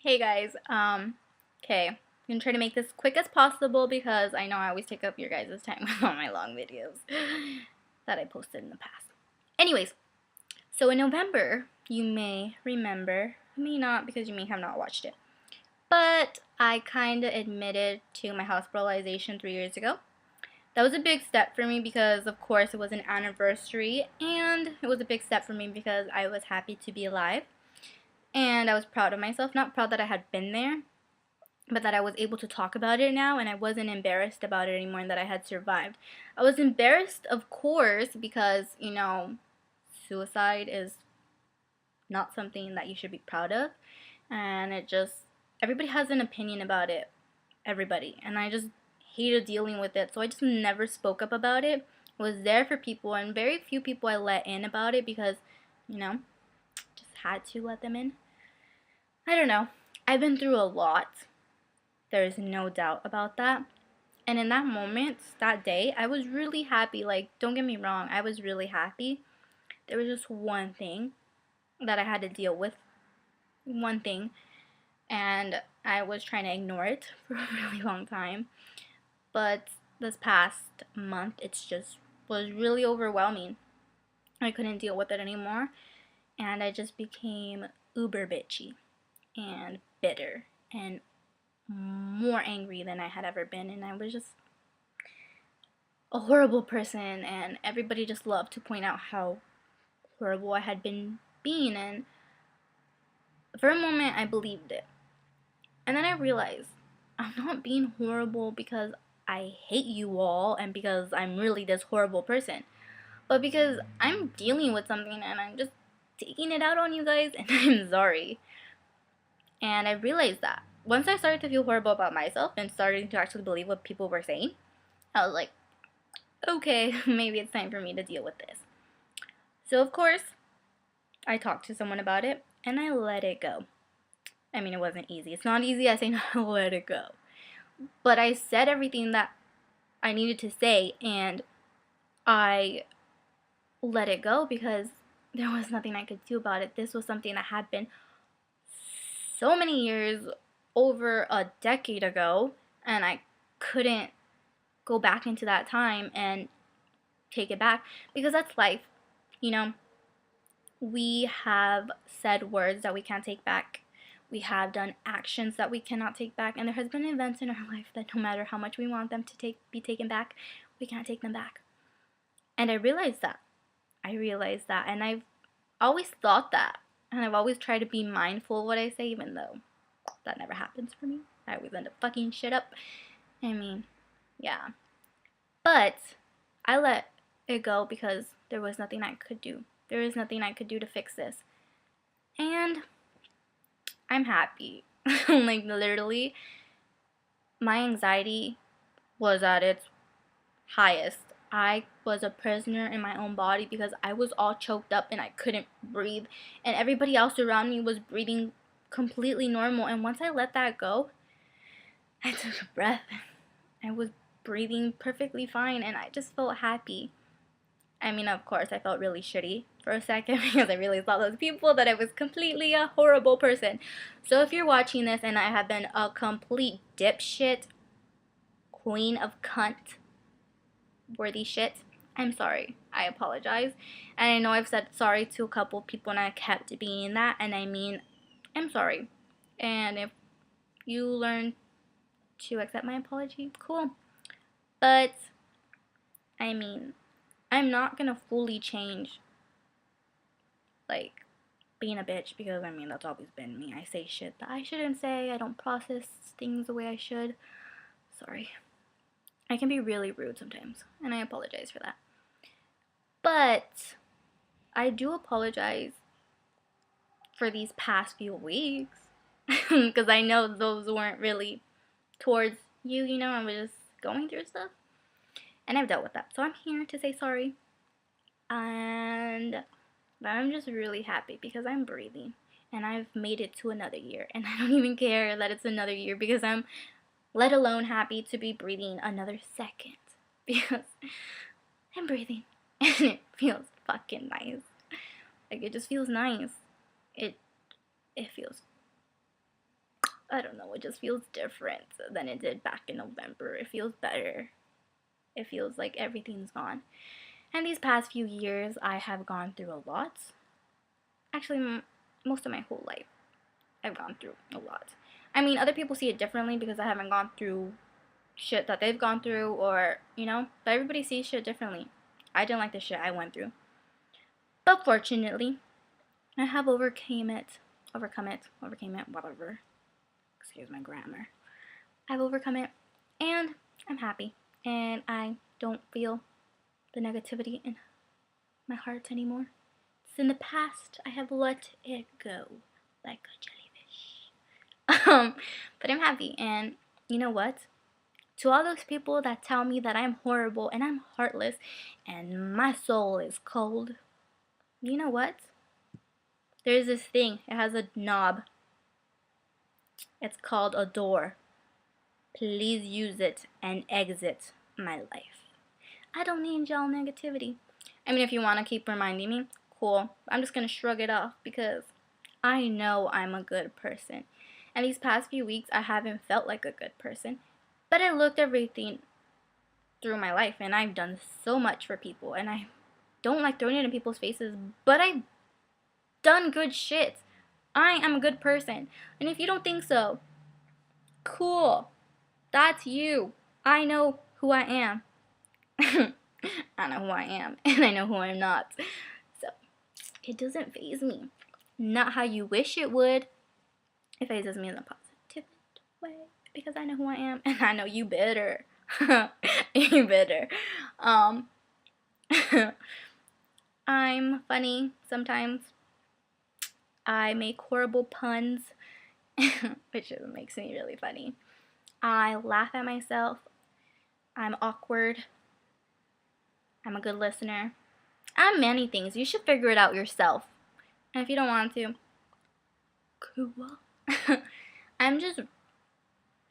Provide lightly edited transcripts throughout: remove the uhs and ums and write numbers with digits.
Hey guys, okay, I'm gonna try to make this quick as possible because I know I always take up your guys' time with all my long videos that I posted in the past. Anyways, so in November, you may remember, you may not because you may have not watched it, but I kind of admitted to my hospitalization 3 years ago. That was a big step for me because, of course, it was an anniversary, and it was a big step for me because I was happy to be alive. And I was proud of myself, not proud that I had been there, but that I was able to talk about it now and I wasn't embarrassed about it anymore and that I had survived. I was embarrassed, of course, because, suicide is not something that you should be proud of. And everybody has an opinion about it. Everybody. And I just hated dealing with it. So I just never spoke up about it. I was there for people, and very few people I let in about it because, just had to let them in. I don't know. I've been through a lot. There's no doubt about that. And in that moment, that day, I was really happy. Like, don't get me wrong, I was really happy. There was just one thing that I had to deal with. One thing. And I was trying to ignore it for a really long time. But this past month, it's just was really overwhelming. I couldn't deal with it anymore. And I just became uber bitchy and bitter and more angry than I had ever been. And I was just a horrible person, and everybody just loved to point out how horrible I had been being. And for a moment, I believed it. And then I realized I'm not being horrible because I hate you all and because I'm really this horrible person, but because I'm dealing with something and I'm just taking it out on you guys, and I'm sorry. And I realized that once I started to feel horrible about myself and started to actually believe what people were saying, I was like, okay, maybe it's time for me to deal with this. So, of course, I talked to someone about it and I let it go. I mean, it wasn't easy. It's not easy. I say, no, let it go. But I said everything that I needed to say, and I let it go because there was nothing I could do about it. This was something that had been so many years, over a decade ago, and I couldn't go back into that time and take it back because that's life. You know, we have said words that we can't take back. We have done actions that we cannot take back, and there has been events in our life that no matter how much we want them to be taken back, we can't take them back. And I realized that. And I've always thought that, and I've always tried to be mindful of what I say, even though that never happens for me. I always end up fucking shit up. I mean, yeah. But I let it go because there was nothing I could do. There is nothing I could do to fix this. And I'm happy. Like, literally, my anxiety was at its highest. I was a prisoner in my own body because I was all choked up and I couldn't breathe. And everybody else around me was breathing completely normal. And once I let that go, I took a breath. I was breathing perfectly fine and I just felt happy. I mean, of course, I felt really shitty for a second because I really thought those people that I was completely a horrible person. So if you're watching this and I have been a complete dipshit, queen of cunt, worthy shit, I'm sorry. I apologize. And I know I've said sorry to a couple people and I kept being that. And I mean, I'm sorry. And if you learn to accept my apology, cool. But, I mean, I'm not gonna fully change, like, being a bitch because, I mean, that's always been me. I say shit that I shouldn't say. I don't process things the way I should. Sorry. I can be really rude sometimes, and I apologize for that. But I do apologize for these past few weeks because I know those weren't really towards you, I was just going through stuff. And I've dealt with that. So I'm here to say sorry. And I'm just really happy because I'm breathing. And I've made it to another year. And I don't even care that it's another year because I'm let alone happy to be breathing another second. Because I'm breathing. And it feels fucking nice. Like, it just feels nice. It feels I don't know, it just feels different than it did back in November. It feels better. It feels like everything's gone. And these past few years, I have gone through a lot. Actually, most of my whole life, I've gone through a lot. I mean, other people see it differently because I haven't gone through shit that they've gone through, or, you know, but everybody sees shit differently. I didn't like the shit I went through. But fortunately, I have overcome it, whatever. Excuse my grammar. I've overcome it, and I'm happy, and I don't feel the negativity in my heart anymore. It's in the past. I have let it go like a jellyfish. But I'm happy, and you know what? To all those people that tell me that I'm horrible and I'm heartless and my soul is cold, you know what? There's this thing. It has a knob. It's called a door. Please use it and exit my life. I don't need y'all negativity. I mean, if you want to keep reminding me, cool. I'm just going to shrug it off because I know I'm a good person. And these past few weeks, I haven't felt like a good person. But I looked everything through my life, and I've done so much for people. And I don't like throwing it in people's faces, but I've done good shit. I am a good person. And if you don't think so, cool. That's you. I know who I am. I know who I am, and I know who I'm not. So, it doesn't faze me. Not how you wish it would. It phases me in a positive way, because I know who I am, and I know you better. You better. I'm funny sometimes. I make horrible puns, which makes me really funny. I laugh at myself. I'm awkward. I'm a good listener. I'm many things. You should figure it out yourself. And if you don't want to, cool. I'm just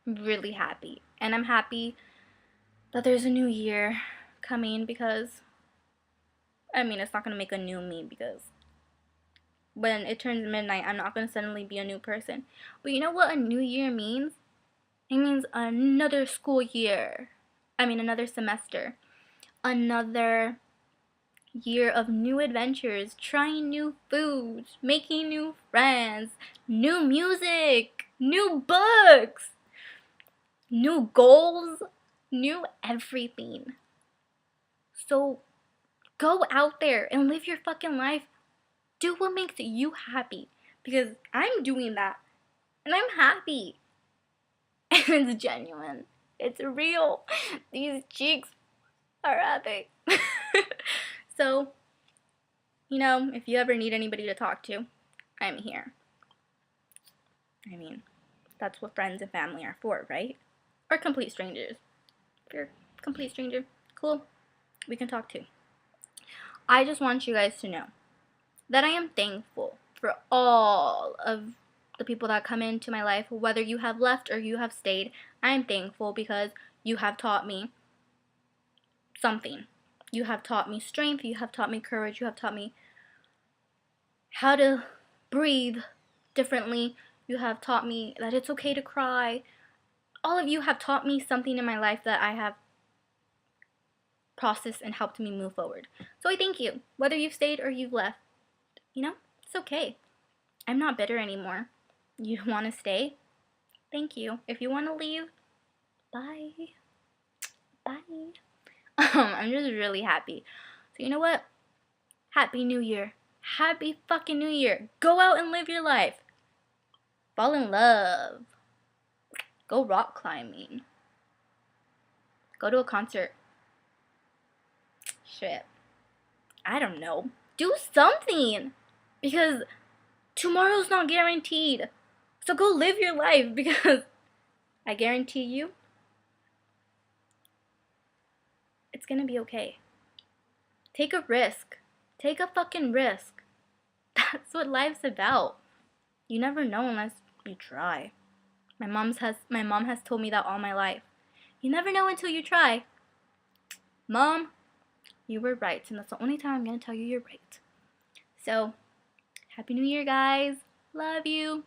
really happy. And I'm happy that there's a new year coming, because, I mean, it's not going to make a new me, because when it turns midnight, I'm not going to suddenly be a new person. But you know what a new year means? It means another school year. I mean, another semester. Another year of new adventures, trying new foods, making new friends, new music, new books, new goals, new everything. So go out there and live your fucking life. Do what makes you happy, because I'm doing that and I'm happy. And it's genuine. It's real. These cheeks are happy. So, you know, if you ever need anybody to talk to, I'm here. I mean, that's what friends and family are for, right? Or complete strangers. If you're a complete stranger, cool. We can talk too. I just want you guys to know that I am thankful for all of the people that come into my life, whether you have left or you have stayed. I am thankful because you have taught me something. You have taught me strength. You have taught me courage. You have taught me how to breathe differently. You have taught me that it's okay to cry. All of you have taught me something in my life that I have processed and helped me move forward. So I thank you, whether you've stayed or you've left. You know, it's okay. I'm not bitter anymore. You want to stay? Thank you. If you want to leave, bye. Bye. I'm just really happy. So you know what? Happy New Year. Happy fucking New Year. Go out and live your life. Fall in love. Go rock climbing. Go to a concert. Shit. I don't know. Do something. Because tomorrow's not guaranteed. So go live your life, because I guarantee you it's gonna be okay. Take a risk. Take a fucking risk. That's what life's about. You never know unless you try. My mom has told me that all my life. You never know until you try. Mom, you were right, and that's the only time I'm gonna tell you you're right. So, Happy New Year, guys. Love you.